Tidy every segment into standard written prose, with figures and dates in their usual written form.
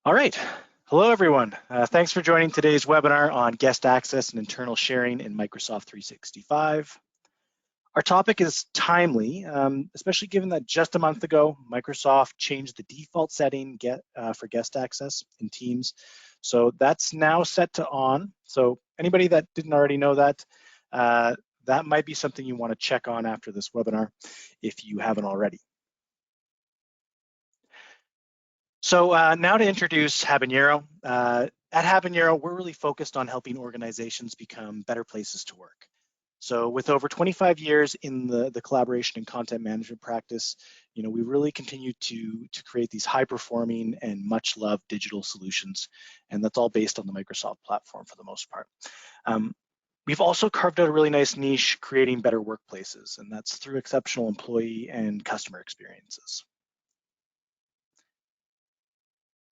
All right. Hello, everyone. Thanks for joining today's webinar on guest access and internal sharing in Microsoft 365. Our topic is timely, especially given that just a month ago, Microsoft changed the default setting for guest access in Teams. So that's now set to on. So anybody that didn't already know that, that might be something you want to check on after this webinar if you haven't already. So now to introduce Habanero. At Habanero, we're really focused on helping organizations become better places to work. So with over 25 years in the collaboration and content management practice, we really continue to create these high-performing and much-loved digital solutions, and that's all based on the Microsoft platform for the most part. We've also carved out a really nice niche creating better workplaces, and that's through exceptional employee and customer experiences.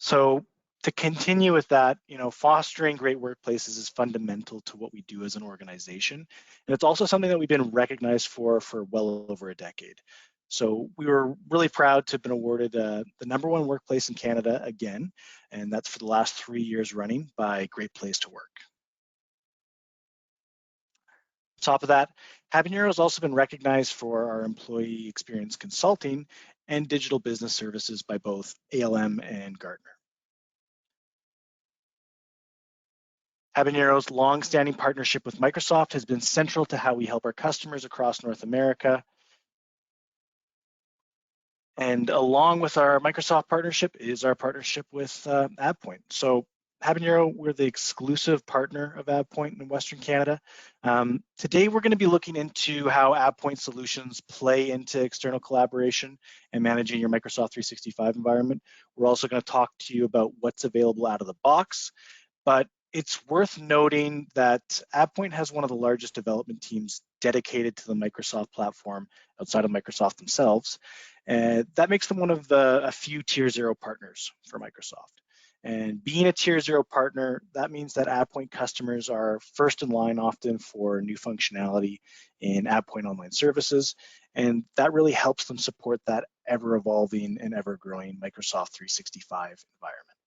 So to continue with that, fostering great workplaces is fundamental to what we do as an organization. And it's also something that we've been recognized for well over a decade. So we were really proud to have been awarded the #1 workplace in Canada again, and that's for the last 3 years running by Great Place to Work. On top of that, Habanero has also been recognized for our employee experience consulting and digital business services by both ALM and Gartner. Habanero's long-standing partnership with Microsoft has been central to how we help our customers across North America. And along with our Microsoft partnership is our partnership with AvePoint. So Habanero, we're the exclusive partner of AvePoint in Western Canada. Today, we're going to be looking into how AvePoint solutions play into external collaboration and managing your Microsoft 365 environment. We're also going to talk to you about what's available out of the box, but it's worth noting that AvePoint has one of the largest development teams dedicated to the Microsoft platform outside of Microsoft themselves. And that makes them one of a few Tier 0 partners for Microsoft. And being a Tier 0 partner, that means that AvePoint customers are first in line often for new functionality in AvePoint Online Services. And that really helps them support that ever-evolving and ever-growing Microsoft 365 environment.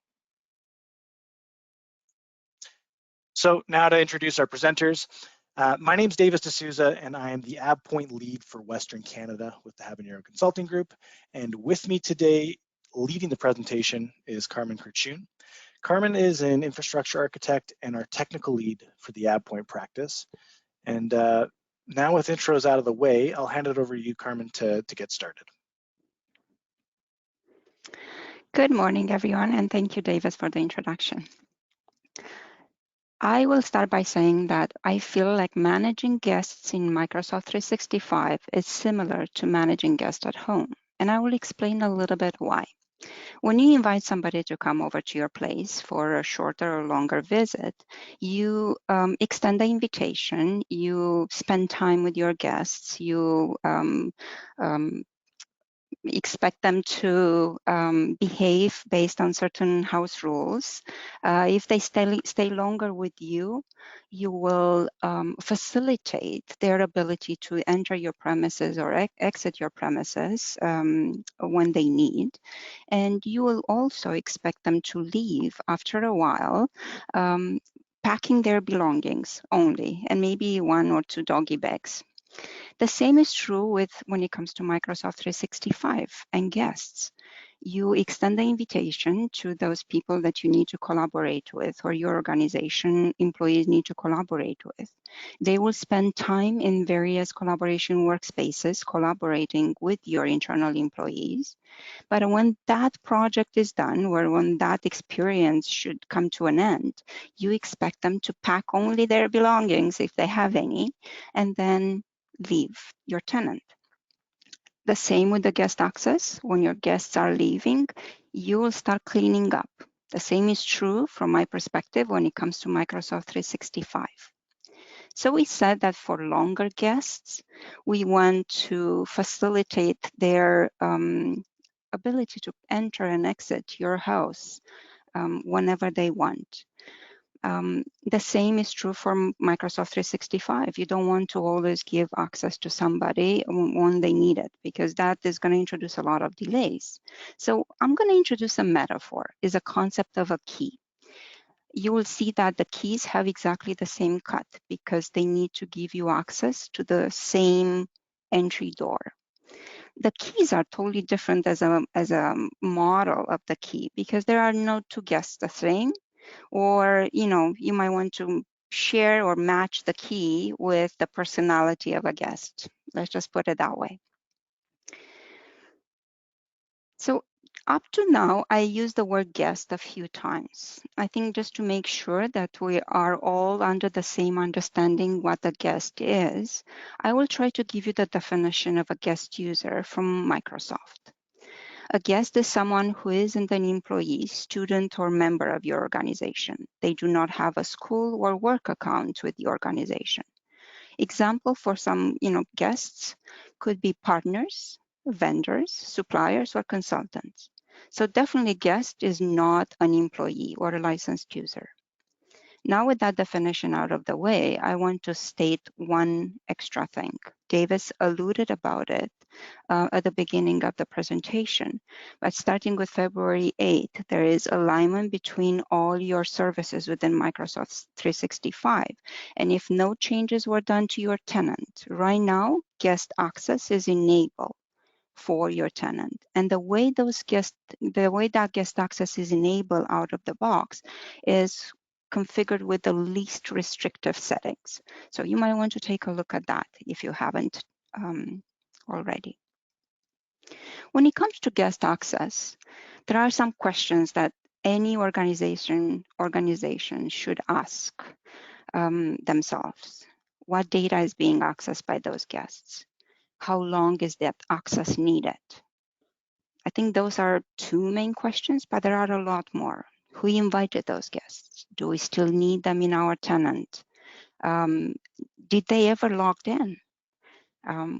So now to introduce our presenters. My name is Davis D'Souza, and I am the AvePoint lead for Western Canada with the Habanero Consulting Group. And with me today, leading the presentation, is Carmen Kurchun. Carmen is an infrastructure architect and our technical lead for the AvePoint practice. And now with intros out of the way, I'll hand it over to you, Carmen, to get started. Good morning, everyone, and thank you, Davis, for the introduction. I will start by saying that I feel like managing guests in Microsoft 365 is similar to managing guests at home, and I will explain a little bit why. When you invite somebody to come over to your place for a shorter or longer visit, you extend the invitation, you spend time with your guests, you expect them to behave based on certain house rules. If they stay longer with you, you will facilitate their ability to enter your premises or exit your premises when they need. And you will also expect them to leave after a while, packing their belongings only, and maybe 1 or 2 doggy bags. The same is true when it comes to Microsoft 365 and guests. You extend the invitation to those people that you need to collaborate with, or your organization employees need to collaborate with. They will spend time in various collaboration workspaces collaborating with your internal employees. But when that project is done, or when that experience should come to an end, you expect them to pack only their belongings, if they have any, and then leave your tenant. The same with the guest access. When your guests are leaving, you will start cleaning up. The same is true from my perspective when it comes to Microsoft 365. So we said that for longer guests, we want to facilitate their ability to enter and exit your house whenever they want. The same is true for Microsoft 365. You don't want to always give access to somebody when they need it, because that is going to introduce a lot of delays. So I'm going to introduce a metaphor, is a concept of a key. You will see that the keys have exactly the same cut because they need to give you access to the same entry door. The keys are totally different as a model of the key, because there are no two guests the same, or you might want to share or match the key with the personality of a guest. Let's just put it that way. So up to now, I used the word guest a few times. I think just to make sure that we are all under the same understanding what a guest is, I will try to give you the definition of a guest user from Microsoft. A guest is someone who isn't an employee, student, or member of your organization. They do not have a school or work account with the organization. Example for some, guests could be partners, vendors, suppliers, or consultants. So definitely guest is not an employee or a licensed user. Now with that definition out of the way, I want to state one extra thing. Davis alluded about it at the beginning of the presentation. But starting with February 8th, there is alignment between all your services within Microsoft 365. And if no changes were done to your tenant, right now, guest access is enabled for your tenant. And the way that guest access is enabled out of the box is configured with the least restrictive settings. So you might want to take a look at that if you haven't already. When it comes to guest access, there are some questions that any organization should ask themselves. What data is being accessed by those guests? How long is that access needed? I think those are two main questions, but there are a lot more. Who invited those guests? Do we still need them in our tenant? Did they ever logged in?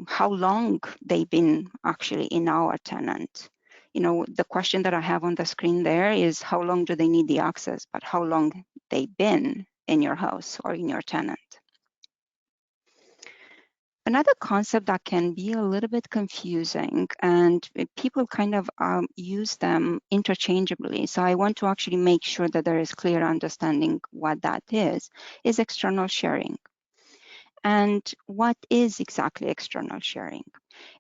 How long they've been actually in our tenant? The question that I have on the screen there is how long do they need the access, but how long they've been in your house or in your tenant. Another concept that can be a little bit confusing, and people kind of use them interchangeably. So I want to actually make sure that there is clear understanding what that is external sharing. And what is exactly external sharing?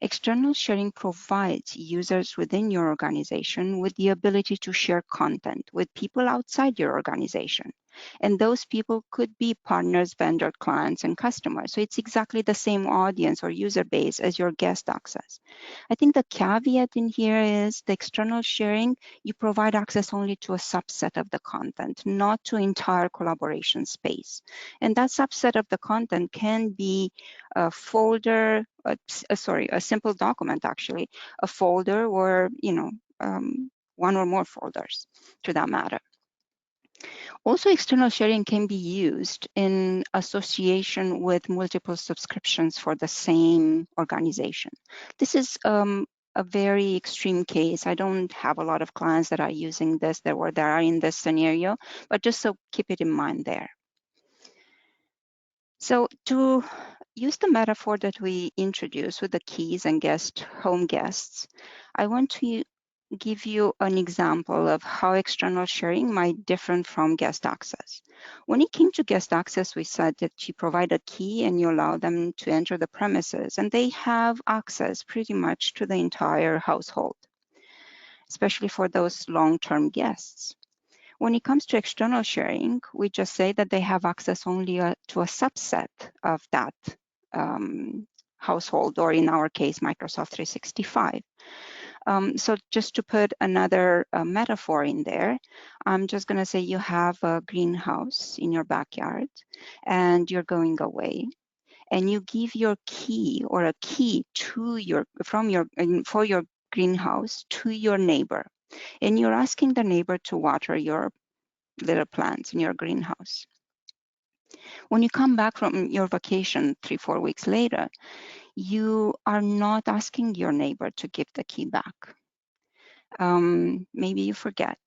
External sharing provides users within your organization with the ability to share content with people outside your organization. And those people could be partners, vendor, clients, and customers. So it's exactly the same audience or user base as your guest access. I think the caveat in here is the external sharing, you provide access only to a subset of the content, not to entire collaboration space. And that subset of the content can be a folder, a simple document actually, a folder, or one or more folders to that matter. Also, external sharing can be used in association with multiple subscriptions for the same organization. This is a very extreme case. I don't have a lot of clients that are using this, that are in this scenario, but just so keep it in mind there. So to use the metaphor that we introduced with the keys and home guests, I want to give you an example of how external sharing might differ from guest access. When it came to guest access, we said that you provide a key and you allow them to enter the premises, and they have access pretty much to the entire household, especially for those long-term guests. When it comes to external sharing, we just say that they have access only to a subset of that household, or in our case, Microsoft 365. So just to put another metaphor in there, I'm just going to say you have a greenhouse in your backyard and you're going away, and you give your key or a key to for your greenhouse to your neighbor, and you're asking the neighbor to water your little plants in your greenhouse. When you come back from your vacation 3-4 weeks later, you are not asking your neighbor to give the key back. Maybe you forget.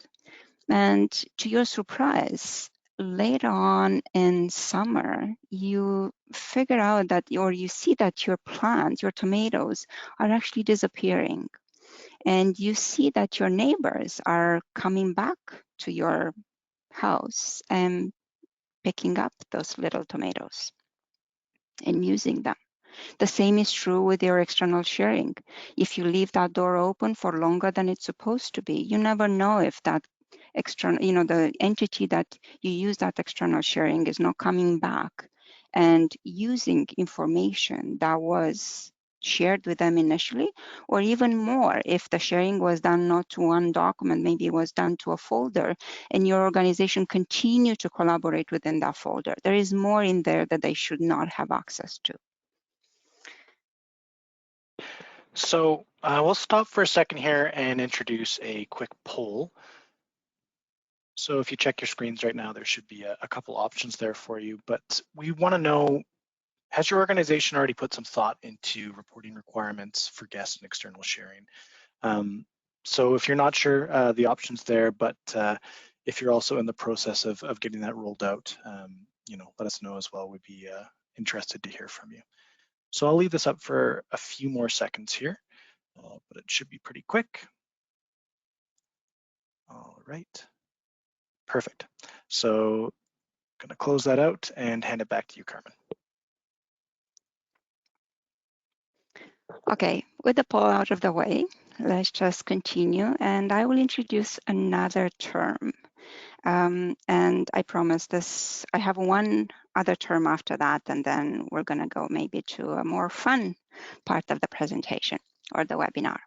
And to your surprise, later on in summer, you figure out that, or you see that your plants, your tomatoes, are actually disappearing. And you see that your neighbors are coming back to your house and picking up those little tomatoes and using them. The same is true with your external sharing. If you leave that door open for longer than it's supposed to be, you never know if that external, the entity that you use that external sharing is not coming back and using information that was shared with them initially, or even more, if the sharing was done not to one document, maybe it was done to a folder, and your organization continue to collaborate within that folder. There is more in there that they should not have access to. So we'll stop for a second here and introduce a quick poll. So if you check your screens right now, there should be a couple options there for you, but we want to know, has your organization already put some thought into reporting requirements for guest and external sharing? So if you're not sure, the option's there, but if you're also in the process of getting that rolled out, let us know as well. We'd be interested to hear from you. So I'll leave this up for a few more seconds here, but it should be pretty quick. All right, perfect. So I'm gonna close that out and hand it back to you, Carmen. Okay, with the poll out of the way, let's just continue, and I will introduce another term. And I promise this, I have one other term after that, and then we're gonna go maybe to a more fun part of the presentation or the webinar.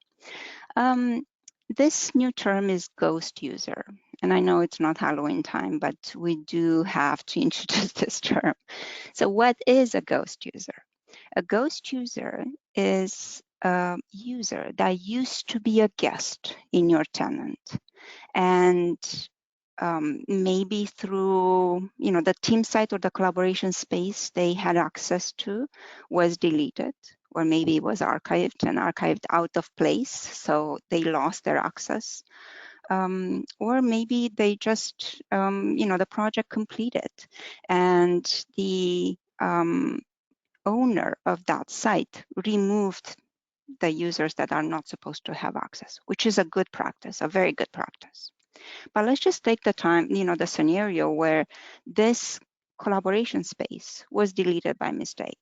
This new term is ghost user. And I know it's not Halloween time, but we do have to introduce this term. So what is a ghost user? A ghost user is a user that used to be a guest in your tenant, and maybe through the team site or the collaboration space they had access to was deleted, or maybe it was archived and archived out of place, so they lost their access. Or maybe they just, the project completed and the owner of that site removed the users that are not supposed to have access, which is a good practice, a very good practice. But let's just take the time, the scenario where this collaboration space was deleted by mistake.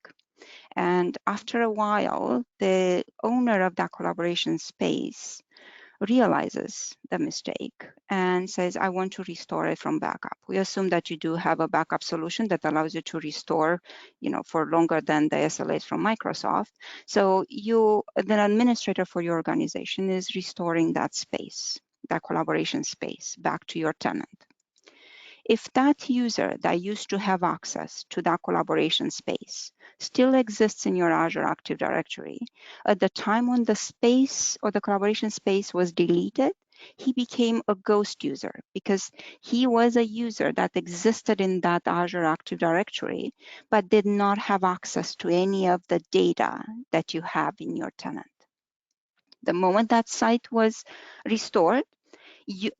And after a while, the owner of that collaboration space realizes the mistake and says, I want to restore it from backup. We assume that you do have a backup solution that allows you to restore, for longer than the SLAs from Microsoft. So the administrator for your organization is restoring that space, that collaboration space, back to your tenant. If that user that used to have access to that collaboration space still exists in your Azure Active Directory, at the time when the space or the collaboration space was deleted, he became a ghost user because he was a user that existed in that Azure Active Directory, but did not have access to any of the data that you have in your tenant. The moment that site was restored,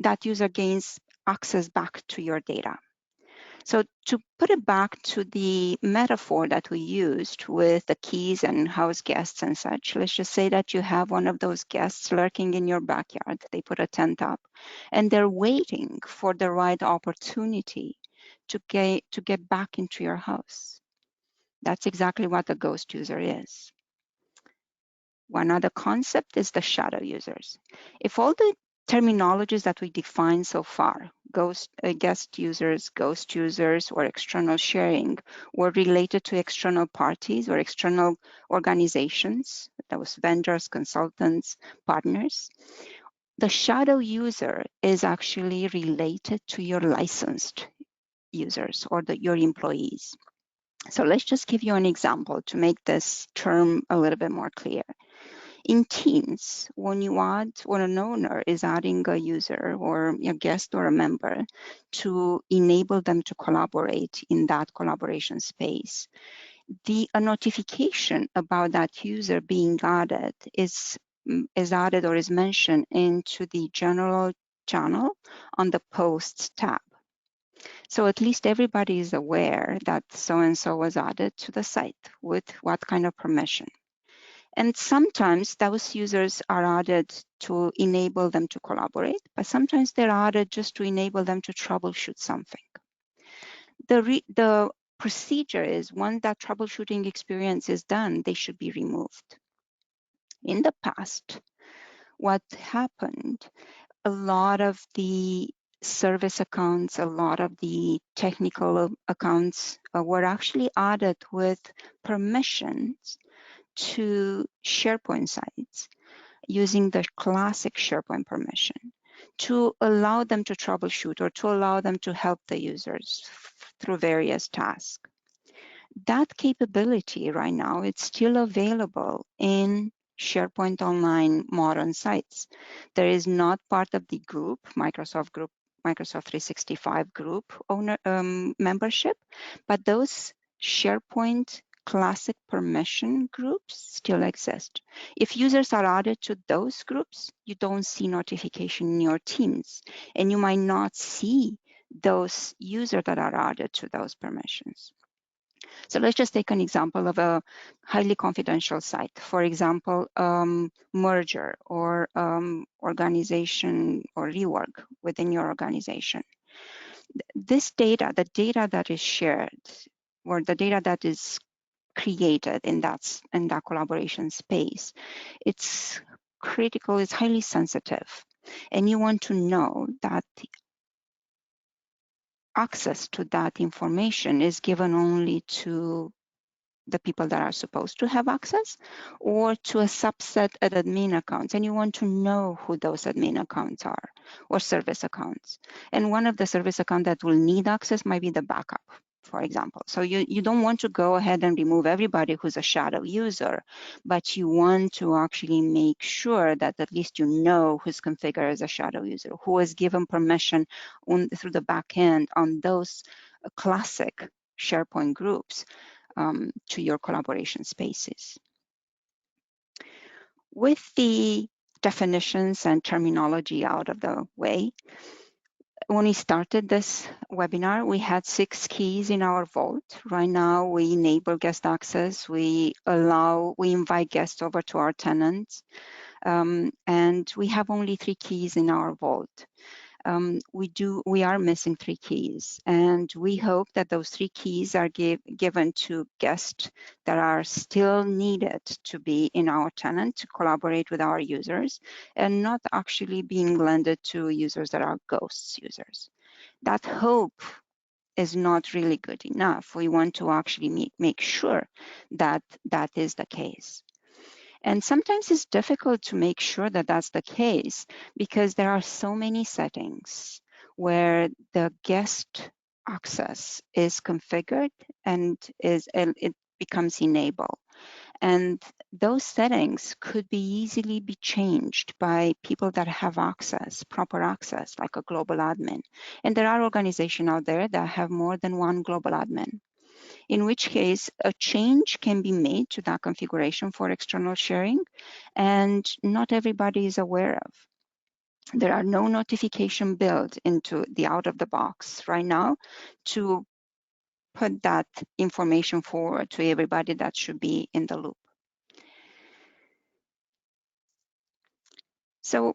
that user gains access back to your data. So to put it back to the metaphor that we used with the keys and house guests and such, let's just say that you have one of those guests lurking in your backyard. They put a tent up and they're waiting for the right opportunity to get back into your house. That's exactly what a ghost user is. One other concept is the shadow users. If all the terminologies that we defined so far, guest users, ghost users, or external sharing, were related to external parties or external organizations, that was vendors, consultants, partners, the shadow user is actually related to your licensed users or your employees. So let's just give you an example to make this term a little bit more clear. In Teams, when an owner is adding a user or a guest or a member to enable them to collaborate in that collaboration space, a notification about that user being added is added or is mentioned into the general channel on the posts tab. So at least everybody is aware that so-and-so was added to the site with what kind of permission. And sometimes those users are added to enable them to collaborate, but sometimes they're added just to enable them to troubleshoot something. The procedure is once that troubleshooting experience is done, they should be removed. In the past, what happened, a lot of the service accounts, a lot of the technical accounts were actually added with permissions to SharePoint sites using the classic SharePoint permission to allow them to troubleshoot or to allow them to help the users through various tasks. That capability right now, it's still available in SharePoint Online modern sites. There is not part of the group, Microsoft 365 group owner membership, but those SharePoint classic permission groups still exist. If users are added to those groups, you don't see notification in your teams, and you might not see those users that are added to those permissions. So let's just take an example of a highly confidential site. For example, merger or organization or rework within your organization. This data, the data that is shared or the data that is created in that collaboration space, it's critical, it's highly sensitive. And you want to know that access to that information is given only to the people that are supposed to have access or to a subset of admin accounts, and you want to know who those admin accounts are or service accounts. And one of the service accounts that will need access might be the backup, for example. So you don't want to go ahead and remove everybody who's a shadow user, but you want to actually make sure that at least you know who's configured as a shadow user, who is given permission through the back end on those classic SharePoint groups to your collaboration spaces. With the definitions and terminology out of the way, when we started this webinar, we had 6 keys in our vault. Right now, we enable guest access. We invite guests over to our tenants, and we have only 3 keys in our vault. We are missing 3 keys, and we hope that those 3 keys are given to guests that are still needed to be in our tenant to collaborate with our users and not actually being lended to users that are ghost users. That hope is not really good enough. We want to actually make sure that that is the case. And sometimes it's difficult to make sure that that's the case because there are so many settings where the guest access is configured and it becomes enabled. And those settings could be easily be changed by people that have access, proper access, like a global admin. And there are organizations out there that have more than one global admin, in which case a change can be made to that configuration for external sharing, and not everybody is aware of. There are no notification built into the out of the box right now to put that information forward to everybody that should be in the loop. So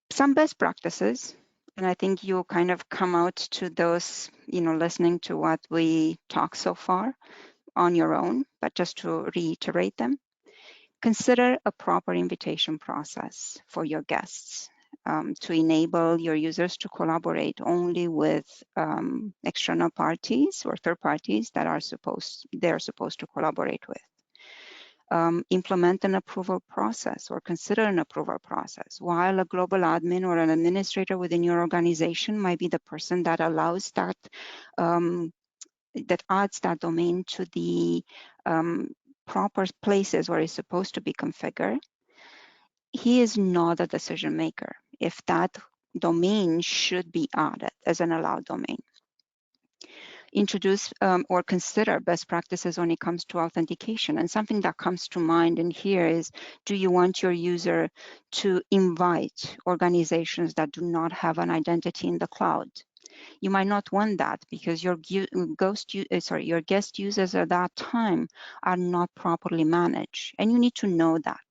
some best practices, and I think you kind of come out to those, listening to what we talked so far on your own, but just to reiterate them. Consider a proper invitation process for your guests to enable your users to collaborate only with external parties or third parties that they're supposed to collaborate with. Implement an approval process or consider an approval process. While a global admin or an administrator within your organization might be the person that allows that, that adds that domain to the proper places where it's supposed to be configured, he is not a decision maker if that domain should be added as an allowed domain. Introduce or consider best practices when it comes to authentication. And something that comes to mind in here is, do you want your user to invite organizations that do not have an identity in the cloud? You might not want that because your your guest users at that time are not properly managed, and you need to know that.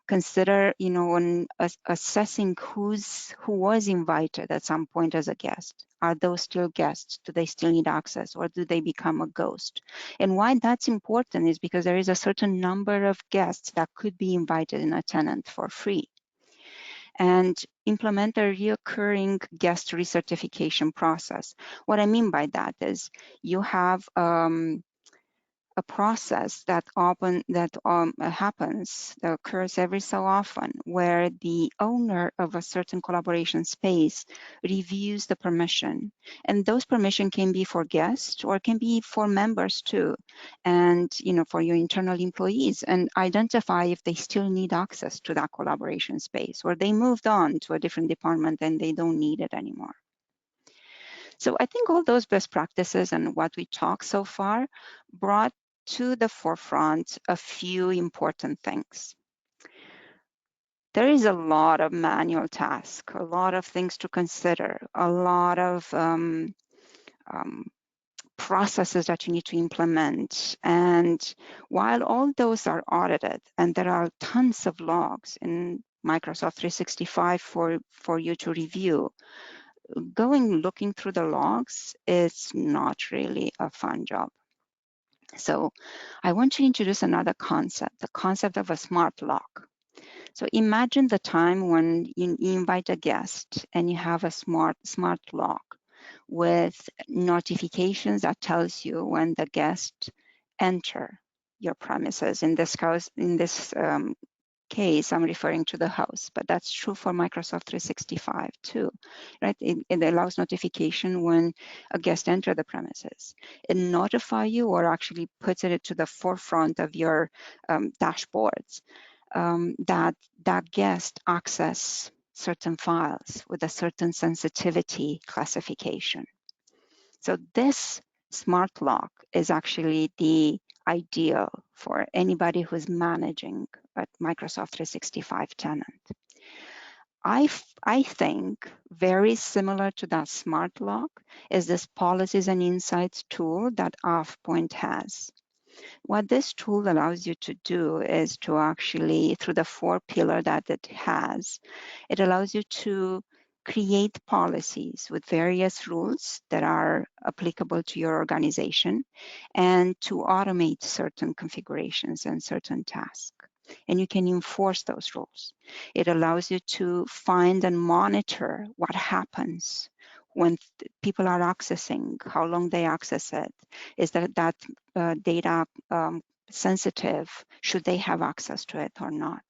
Consider, when assessing who was invited at some point as a guest. Are those still guests? Do they still need access, or do they become a ghost? And why that's important is because there is a certain number of guests that could be invited in a tenant for free. And implement a reoccurring guest recertification process. What I mean by that is you have a process that happens, that occurs every so often, where the owner of a certain collaboration space reviews the permission. And those permission can be for guests or can be for members too, and for your internal employees, and identify if they still need access to that collaboration space, or they moved on to a different department and they don't need it anymore. So I think all those best practices and what we talked so far brought to the forefront a few important things. There is a lot of manual tasks, a lot of things to consider, a lot of processes that you need to implement. And while all those are audited, and there are tons of logs in Microsoft 365 for you to review, looking through the logs is not really a fun job. So I want to introduce another concept, the concept of a smart lock. So imagine the time when you invite a guest and you have a smart lock with notifications that tells you when the guest enter your premises. In this case, I'm referring to the house, but that's true for Microsoft 365 too, right? It allows notification when a guest enters the premises. It notifies you, or actually puts it to the forefront of your dashboards, that guest access certain files with a certain sensitivity classification. So this smart lock is actually the ideal for anybody who's managing a Microsoft 365 tenant. I think very similar to that smart lock is this policies and insights tool that AvePoint has. What this tool allows you to do is to actually, through the 4 pillars that it has, it allows you to create policies with various rules that are applicable to your organization, and to automate certain configurations and certain tasks. And you can enforce those rules. It allows you to find and monitor what happens when people are accessing, how long they access it. Is that data sensitive? Should they have access to it or not?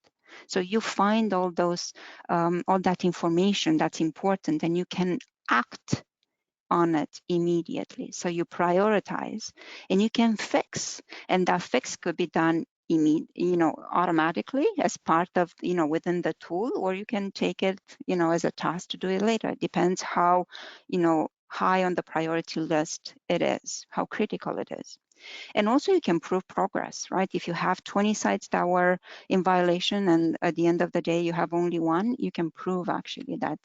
So you find all that information that's important, and you can act on it immediately. So you prioritize and you can fix, and that fix could be done automatically as part of, within the tool, or you can take it, as a task to do it later. It depends how, high on the priority list it is, how critical it is. And also you can prove progress, right? If you have 20 sites that were in violation and at the end of the day you have only one, you can prove actually that,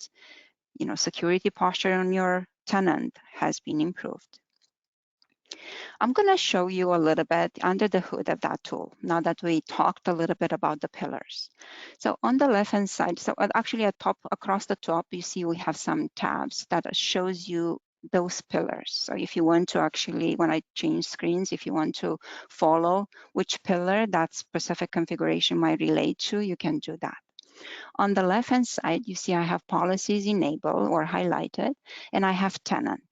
security posture on your tenant has been improved. I'm going to show you a little bit under the hood of that tool now that we talked a little bit about the pillars. So on the left-hand side, so actually across the top, you see we have some tabs that shows you those pillars. So if you want to actually, when I change screens, if you want to follow which pillar that specific configuration might relate to, you can do that. On the left-hand side, you see I have policies enabled or highlighted, and I have tenant.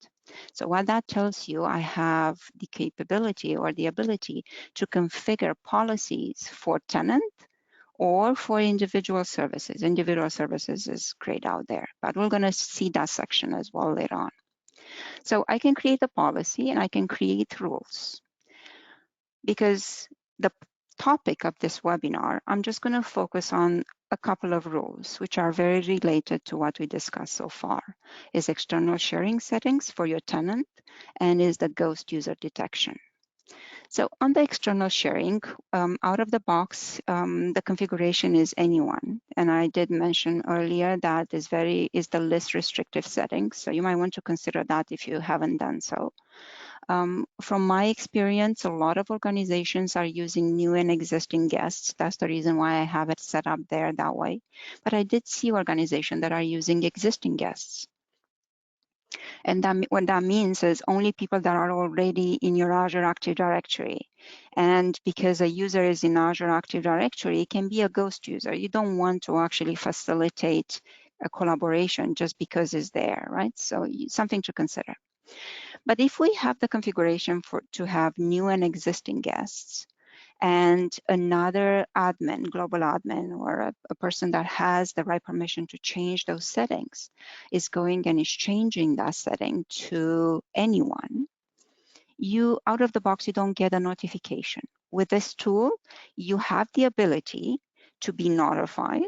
So what that tells you, I have the capability or the ability to configure policies for tenant or for individual services. Individual services is grayed out there, but we're going to see that section as well later on. So I can create a policy and I can create rules. Because the topic of this webinar, I'm just going to focus on a couple of rules, which are very related to what we discussed so far, is external sharing settings for your tenant, and is the ghost user detection. So on the external sharing, out of the box, the configuration is anyone. And I did mention earlier that is the least restrictive setting. So you might want to consider that if you haven't done so. From my experience, a lot of organizations are using new and existing guests. That's the reason why I have it set up there that way. But I did see organizations that are using existing guests. And what that means is only people that are already in your Azure Active Directory. And because a user is in Azure Active Directory, it can be a ghost user. You don't want to actually facilitate a collaboration just because it's there, right? So something to consider. But if we have the configuration to have new and existing guests, and another admin, global admin, or a person that has the right permission to change those settings is going and is changing that setting to anyone, out of the box, you don't get a notification. With this tool, you have the ability to be notified.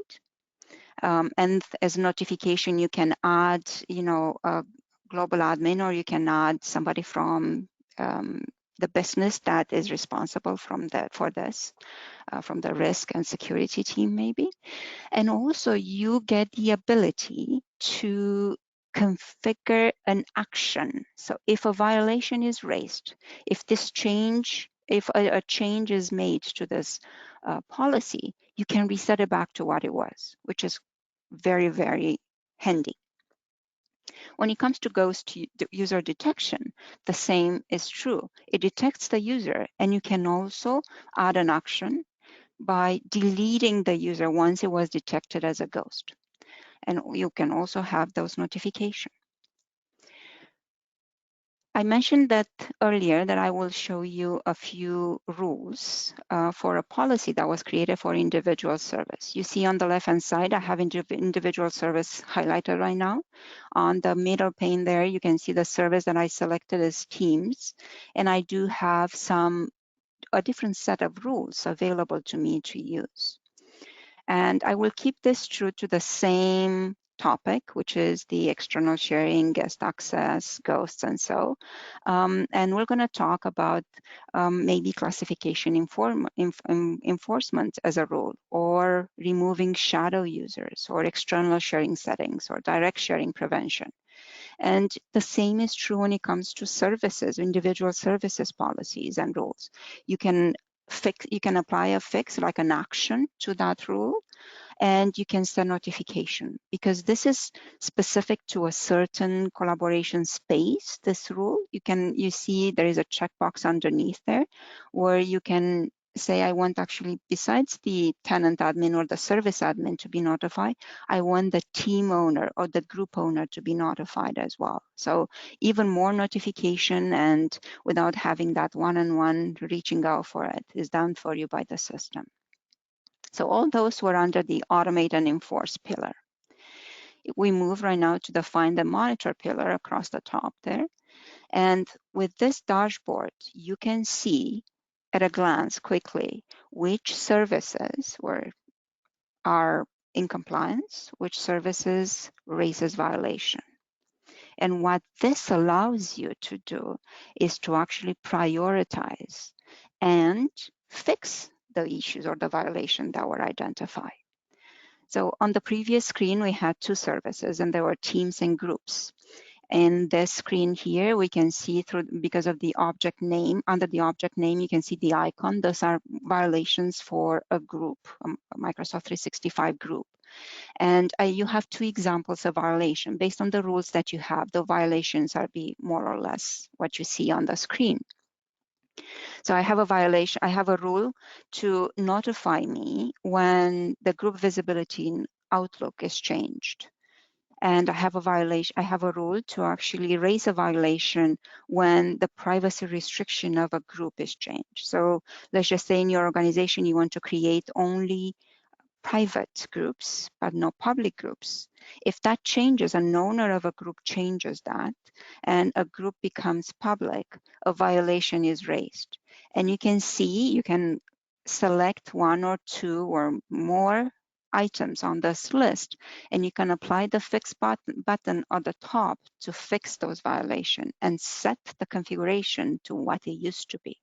And as notification, you can add, a global admin, or you can add somebody from the business that is responsible for this. From the risk and security team maybe. And also you get the ability to configure an action. So if a violation is raised, if a change is made to this policy, you can reset it back to what it was, which is very, very handy. When it comes to ghost user detection, the same is true. It detects the user, and you can also add an action by deleting the user once it was detected as a ghost. And you can also have those notifications. I mentioned that earlier that I will show you a few rules for a policy that was created for individual service. You see on the left-hand side, I have individual service highlighted right now. On the middle pane there, you can see the service that I selected as Teams. And I do have a different set of rules available to me to use. And I will keep this true to the same topic, which is the external sharing, guest access, ghosts, and so. And we're going to talk about maybe classification enforcement as a rule, or removing shadow users, or external sharing settings, or direct sharing prevention. And the same is true when it comes to services, individual services policies and rules. You can apply a fix, like an action to that rule, and you can send notification, because this is specific to a certain collaboration space. This rule, you see there is a checkbox underneath there where you can say, I want, actually, besides the tenant admin or the service admin to be notified, I want the team owner or the group owner to be notified as well. So even more notification, and without having that one-on-one reaching out for it, is done for you by the system. So all those were under the automate and enforce pillar. We move right now to the find and monitor pillar across the top there. And with this dashboard, you can see at a glance quickly which services are in compliance, which services raises violation. And what this allows you to do is to actually prioritize and fix the issues or the violation that were identified. So on the previous screen, we had two services, and there were teams and groups. In this screen here, we can see because of the object name, under the object name, you can see the icon. Those are violations for a group, a Microsoft 365 group. And you have two examples of violation. Based on the rules that you have, the violations are more or less what you see on the screen. So I have a violation, I have a rule to notify me when the group visibility in Outlook is changed. And I have a rule to actually raise a violation when the privacy restriction of a group is changed. So let's just say in your organization, you want to create only private groups, but no public groups. If that changes, an owner of a group changes that, and a group becomes public, a violation is raised. And you can select one or two or more items on this list, and you can apply the fix button at the top to fix those violations and set the configuration to what it used to be.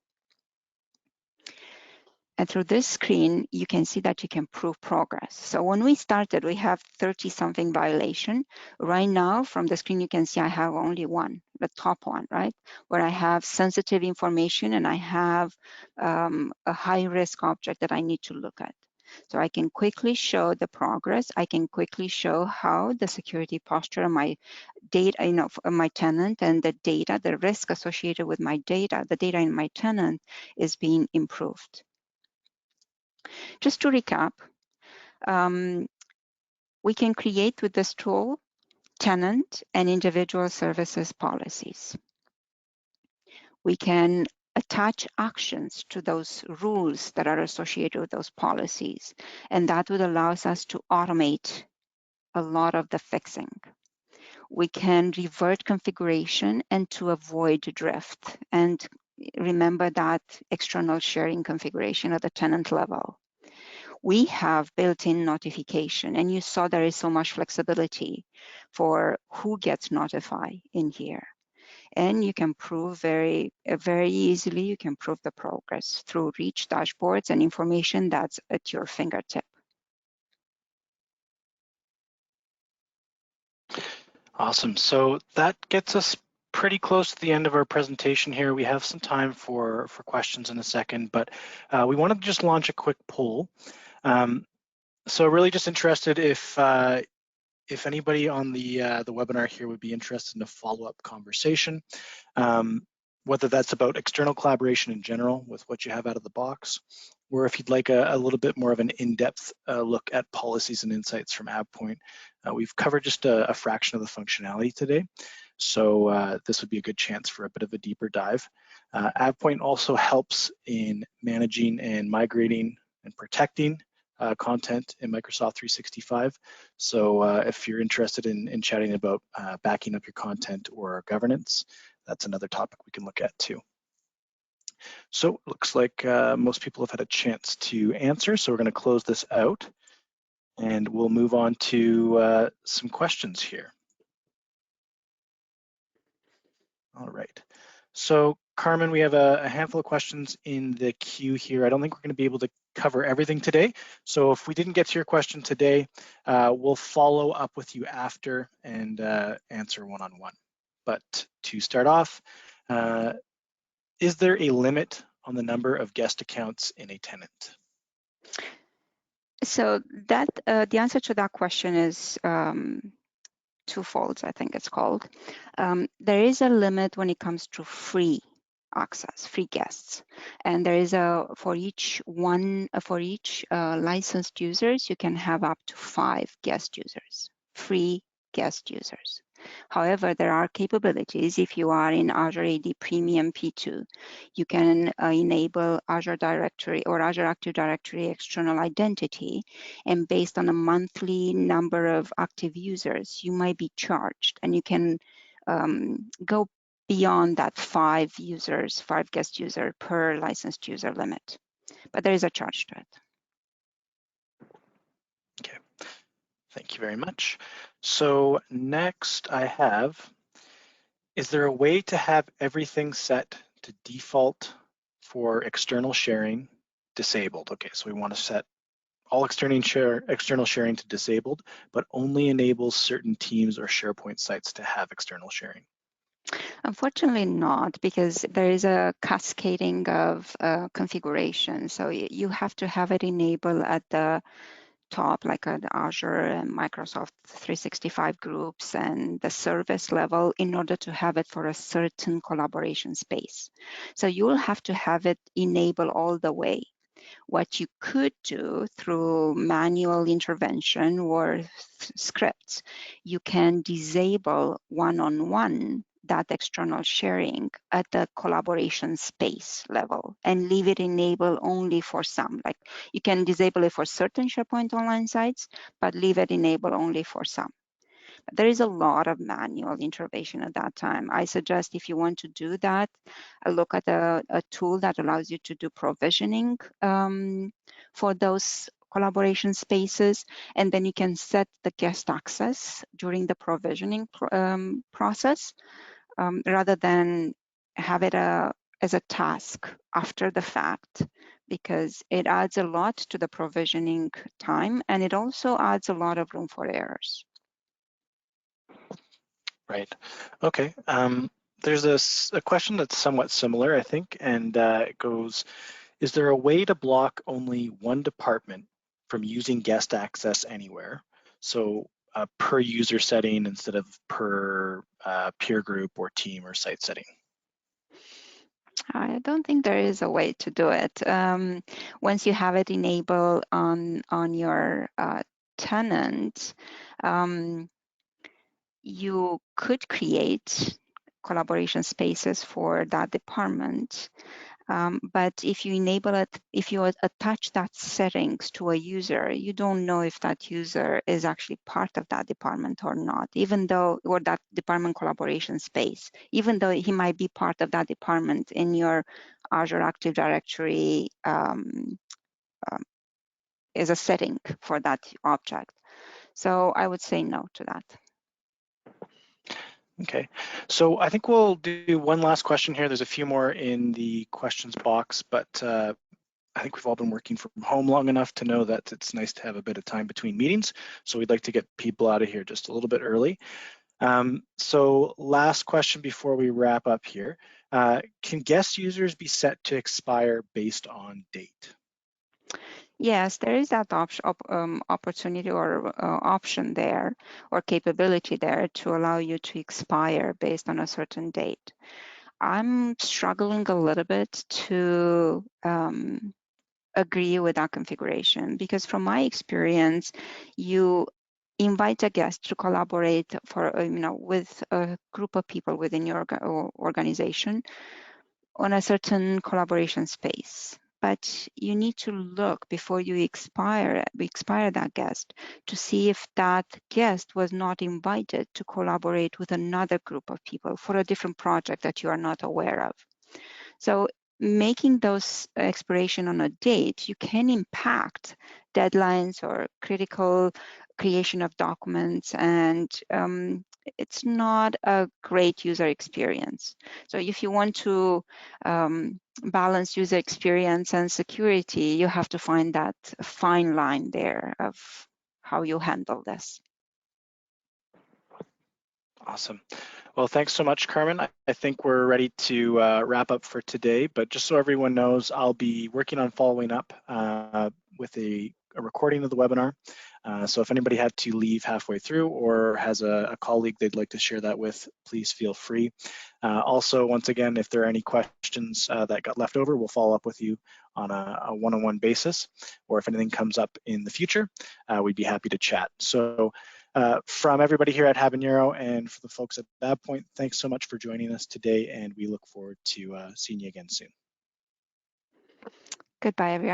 And through this screen, you can see that you can prove progress. So when we started, we have 30-something violation. Right now, from the screen, you can see I have only one, the top one, right? Where I have sensitive information and I have a high-risk object that I need to look at. So I can quickly show the progress. I can quickly show how the security posture of my data, my tenant and the data, the risk associated with my data, the data in my tenant is being improved. Just to recap, we can create with this tool tenant and individual services policies. We can attach actions to those rules that are associated with those policies, and that would allow us to automate a lot of the fixing. We can revert configuration and to avoid drift. And remember that external sharing configuration at the tenant level. We have built-in notification, and you saw there is so much flexibility for who gets notified in here. And you can prove very easily, you can prove the progress through rich dashboards and information that's at your fingertip. Awesome. So that gets us pretty close to the end of our presentation here. We have some time for questions in a second, but we want to just launch a quick poll. So really just interested if anybody on the webinar here would be interested in a follow-up conversation, whether that's about external collaboration in general with what you have out of the box, or if you'd like a little bit more of an in-depth look at policies and insights from AvePoint. We've covered just a fraction of the functionality today, so this would be a good chance for a bit of a deeper dive. AvePoint also helps in managing and migrating and protecting content in Microsoft 365. So if you're interested in chatting about backing up your content or governance, that's another topic we can look at too. So it looks like most people have had a chance to answer, so we're going to close this out and we'll move on to some questions here. All right. So Carmen, we have a handful of questions in the queue here. I don't think we're going to be able to cover everything today. So if we didn't get to your question today, we'll follow up with you after and answer one-on-one. But to start off, is there a limit on the number of guest accounts in a tenant? So that the answer to that question is twofold, I think it's called. There is a limit when it comes to free access, free guests, and there is for each licensed users, you can have up to 5 guest users, free guest users. However, there are capabilities. If you are in Azure AD Premium P2, you can enable Azure Directory or Azure Active Directory external identity, and based on a monthly number of active users, you might be charged, and you can go beyond that 5 guest user per licensed user limit. But there is a charge to it. Okay, thank you very much. So next I have, is there a way to have everything set to default for external sharing disabled? Okay, so we want to set all external sharing to disabled, but only enables certain teams or SharePoint sites to have external sharing. Unfortunately not, because there is a cascading of configuration. So you have to have it enabled at the top, like at Azure and Microsoft 365 groups and the service level in order to have it for a certain collaboration space. So you will have to have it enabled all the way. What you could do through manual intervention or scripts, you can disable one-on-one that external sharing at the collaboration space level and leave it enabled only for some. Like you can disable it for certain SharePoint Online sites, but leave it enabled only for some. There is a lot of manual intervention at that time. I suggest if you want to do that, look at a tool that allows you to do provisioning for those collaboration spaces, and then you can set the guest access during the provisioning process rather than have it as a task after the fact because it adds a lot to the provisioning time, and it also adds a lot of room for errors. Right. Okay. There's a question that's somewhat similar, I think, and it goes, is there a way to block only one department from using guest access anywhere? So per user setting instead of per peer group or team or site setting? I don't think there is a way to do it. Once you have it enabled on your tenant, you could create collaboration spaces for that department. But if you enable it, if you attach that settings to a user, you don't know if that user is actually part of that department or not, even though, or that department collaboration space, even though he might be part of that department in your Azure Active Directory is a setting for that object. So I would say no to that. Okay, so I think we'll do one last question here. There's a few more in the questions box, but I think we've all been working from home long enough to know that it's nice to have a bit of time between meetings. So we'd like to get people out of here just a little bit early. So last question before we wrap up here. Can guest users be set to expire based on date? Yes, there is that opportunity or option there or capability there to allow you to expire based on a certain date. I'm struggling a little bit to agree with that configuration because from my experience, you invite a guest to collaborate for with a group of people within your organization on a certain collaboration space. But you need to look before you expire that guest to see if that guest was not invited to collaborate with another group of people for a different project that you are not aware of. So making those expiration on a date, you can impact deadlines or critical creation of documents, and it's not a great user experience. So if you want to balance user experience and security, you have to find that fine line there of how you handle this. Awesome. Well, thanks so much, Carmen. I think we're ready to wrap up for today, but just so everyone knows, I'll be working on following up with a recording of the webinar. So if anybody had to leave halfway through or has a colleague they'd like to share that with, please feel free. Also, once again, if there are any questions that got left over, we'll follow up with you on a one-on-one basis, or if anything comes up in the future, we'd be happy to chat. So from everybody here at Habanero and for the folks at AvePoint, thanks so much for joining us today, and we look forward to seeing you again soon. Goodbye, everyone.